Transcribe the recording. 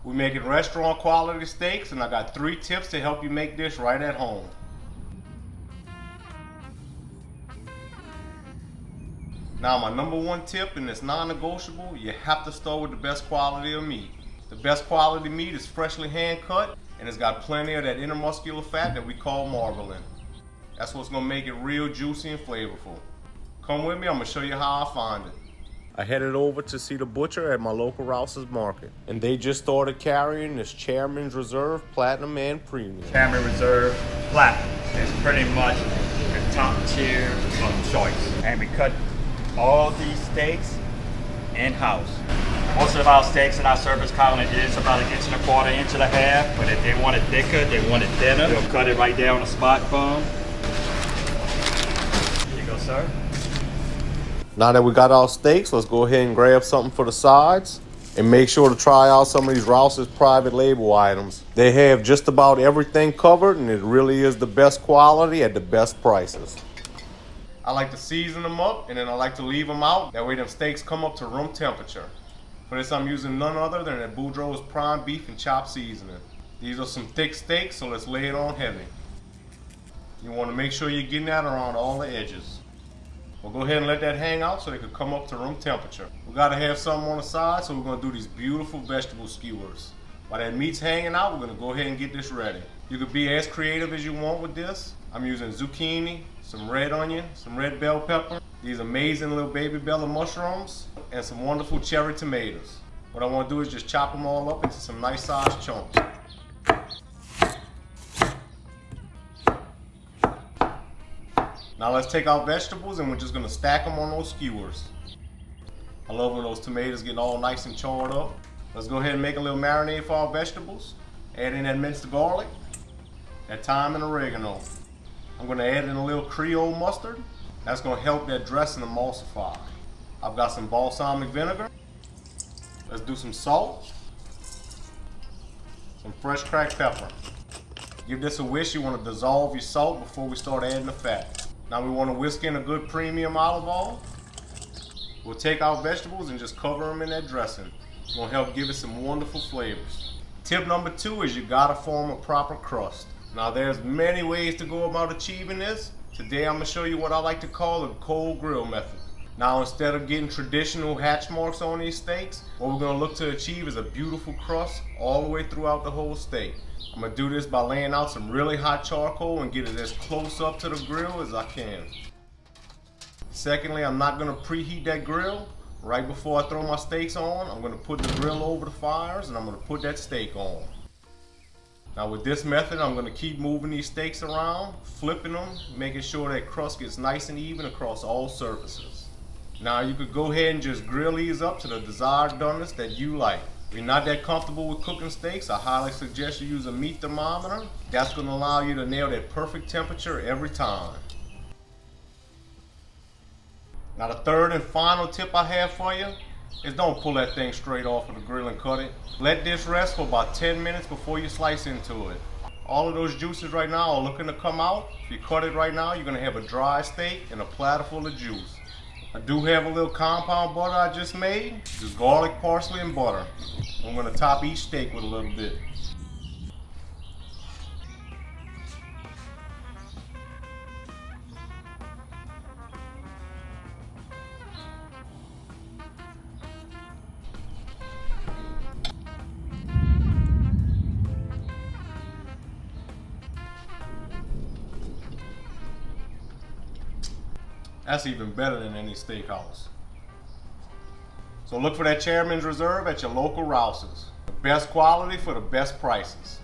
We're making restaurant quality steaks, and I got 3 tips to help you make this right at home. Now my number 1 tip, and it's non-negotiable, you have to start with the best quality of meat. The best quality meat is freshly hand cut, and it's got plenty of that intermuscular fat that we call marbling. That's what's gonna make it real juicy and flavorful. Come with me, I'm gonna show you how I find it. I headed over to see the butcher at my local Rouses market, and they just started carrying this Chairman's Reserve Platinum and Premium. Chairman Reserve Platinum is pretty much the top tier of choice. And we cut all these steaks in-house. Most of our steaks in our service counter is about 1.25 inches, 1.5 inches. But if they want it thicker, they want it thinner, they'll cut it right there on the spot bone. Here you go, sir. Now that we got our steaks, let's go ahead and grab something for the sides. And make sure to try out some of these Rouses private label items. They have just about everything covered, and it really is the best quality at the best prices. I like to season them up, and then I like to leave them out. That way them steaks come up to room temperature. For this I'm using none other than that Boudreaux's prime beef and chopped seasoning. These are some thick steaks, so let's lay it on heavy. You want to make sure you're getting that around all the edges. We'll go ahead and let that hang out so they can come up to room temperature. We gotta have something on the side, so we're gonna do these beautiful vegetable skewers. While that meat's hanging out, we're gonna go ahead and get this ready. You could be as creative as you want with this. I'm using zucchini, some red onion, some red bell pepper, these amazing little baby bella mushrooms, and some wonderful cherry tomatoes. What I wanna do is just chop them all up into some nice sized chunks. Now let's take our vegetables, and we're just gonna stack them on those skewers. I love when those tomatoes get all nice and charred up. Let's go ahead and make a little marinade for our vegetables. Add in that minced garlic, that thyme and oregano. I'm gonna add in a little Creole mustard. That's gonna help that dressing emulsify. I've got some balsamic vinegar. Let's do some salt. Some fresh cracked pepper. Give this a whisk. You wanna dissolve your salt before we start adding the fat. Now we want to whisk in a good premium olive oil. We'll take our vegetables and just cover them in that dressing. It's going to help give it some wonderful flavors. Tip number 2 is you got to form a proper crust. Now there's many ways to go about achieving this. Today I'm going to show you what I like to call the cold grill method. Now instead of getting traditional hatch marks on these steaks, what we're going to look to achieve is a beautiful crust all the way throughout the whole steak. I'm going to do this by laying out some really hot charcoal and get it as close up to the grill as I can. Secondly, I'm not going to preheat that grill. Right before I throw my steaks on, I'm going to put the grill over the fires and I'm going to put that steak on. Now with this method, I'm going to keep moving these steaks around, flipping them, making sure that crust gets nice and even across all surfaces. Now you could go ahead and just grill these up to the desired doneness that you like. If you're not that comfortable with cooking steaks, I highly suggest you use a meat thermometer. That's going to allow you to nail that perfect temperature every time. Now the third and final tip I have for you is don't pull that thing straight off of the grill and cut it. Let this rest for about 10 minutes before you slice into it. All of those juices right now are looking to come out. If you cut it right now, you're going to have a dry steak and a platter full of juice. I do have a little compound butter I just made, just garlic, parsley, and butter. I'm going to top each steak with a little bit. That's even better than any steakhouse. So look for that Chairman's Reserve at your local Rouses. The best quality for the best prices.